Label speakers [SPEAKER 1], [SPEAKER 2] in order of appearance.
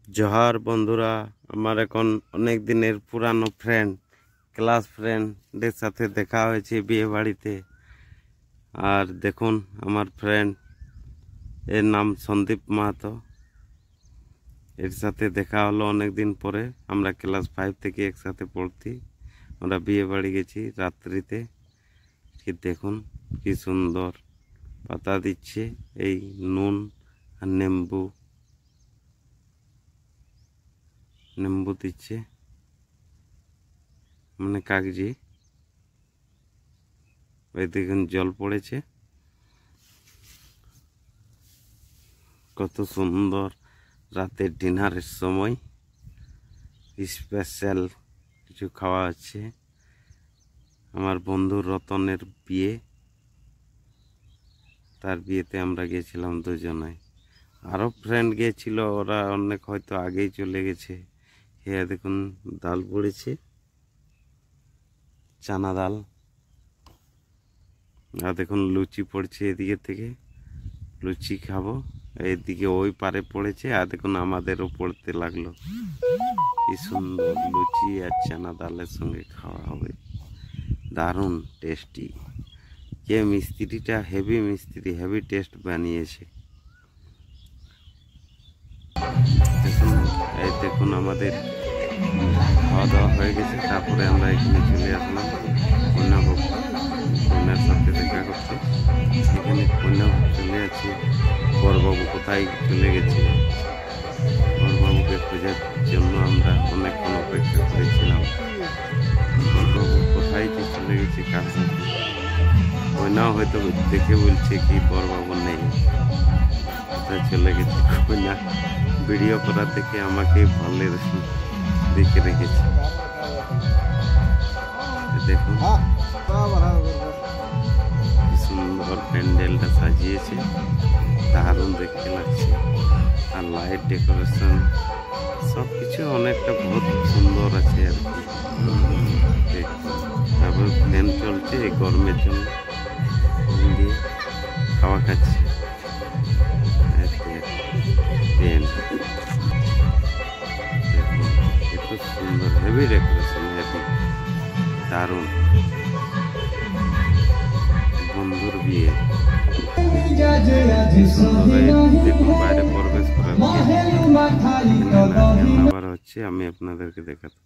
[SPEAKER 1] জোহার বন্ধুরা, আমার এখন অনেক দিনের পুরানো ফ্রেন্ড, ক্লাস ফ্রেন্ডের সাথে দেখা হয়েছে বিয়ে বাড়িতে। আর দেখুন আমার ফ্রেন্ড, এর নাম সন্দীপ মাহাতো। এর সাথে দেখা হলো অনেক দিন পরে। আমরা ক্লাস 5 থেকে একসাথে পড়তি। আমরা বিয়ে বাড়ি গেছি রাত্রিতে। কি দেখুন কি সুন্দর পাতা দিচ্ছে, এই নুন আর নেম্বু দিচ্ছে, মানে কাগজি। এই দেখুন জল পড়েছে, কত সুন্দর। রাতের ডিনারের সময় স্পেশাল কিছু খাওয়া হচ্ছে। আমার বন্ধু রতনের বিয়ে, তার বিয়েতে আমরা গিয়েছিলাম দুজনাই। আরও ফ্রেন্ড গিয়েছিল, ওরা অনেক হয়তো আগেই চলে গেছে। হ্যাঁ দেখুন ডাল পড়েছে, চানা ডাল। আর দেখুন লুচি পড়ছে এদিকে থেকে, লুচি খাবো। এইদিকে ওই পারে পড়েছে, আর দেখুন আমাদেরও পড়তে লাগলো। কি সুন্দর লুচি আর চানা ডালের সঙ্গে খাওয়া হবে, দারুণ টেস্টি। যে মিস্ত্রিটা হেভি মিস্ত্রি, হেভি টেস্ট বানিয়েছে। দেখুন এই দেখুন আমাদের খাওয়া দাওয়া হয়ে গেছে। তারপরে আমরা এখানে চলে আসলাম কন্যার সাথে দেখা করতে। এখানে কন্যা চলে আছে, বরবাবু কোথায় চলে গেছে। বরবাবুকে খোঁজার জন্য আমরা অনেকক্ষণ অপেক্ষা করেছিলাম। বরবাবু কোথায় যে চলে গেছে, কার সাথে। কন্যাও হয়তো দেখে বলছে কি বরবাবু নেই, কোথায় চলে গেছে। কন্যা ভিডিও করা দেখে আমাকে ভালো দেখে রেখেছে। দেখুন কি সুন্দর প্যান্ডেলটা সাজিয়েছে, দারুণ দেখতে লাগছে। আর লাইট ডেকোরেশন সবকিছু অনেকটা বহুত সুন্দর আছে আর কি। তারপর ফ্যান চলছে এই গরমের জন্য, দিয়ে খাওয়া খাচ্ছে। এত সুন্দর হেভি ডেকোরেশন, হেভি দারুণ। বন্ধুর বিয়ে দেখুন বাইরে প্রবেশ করার আবার হচ্ছে, আমি আপনাদেরকে দেখাতে।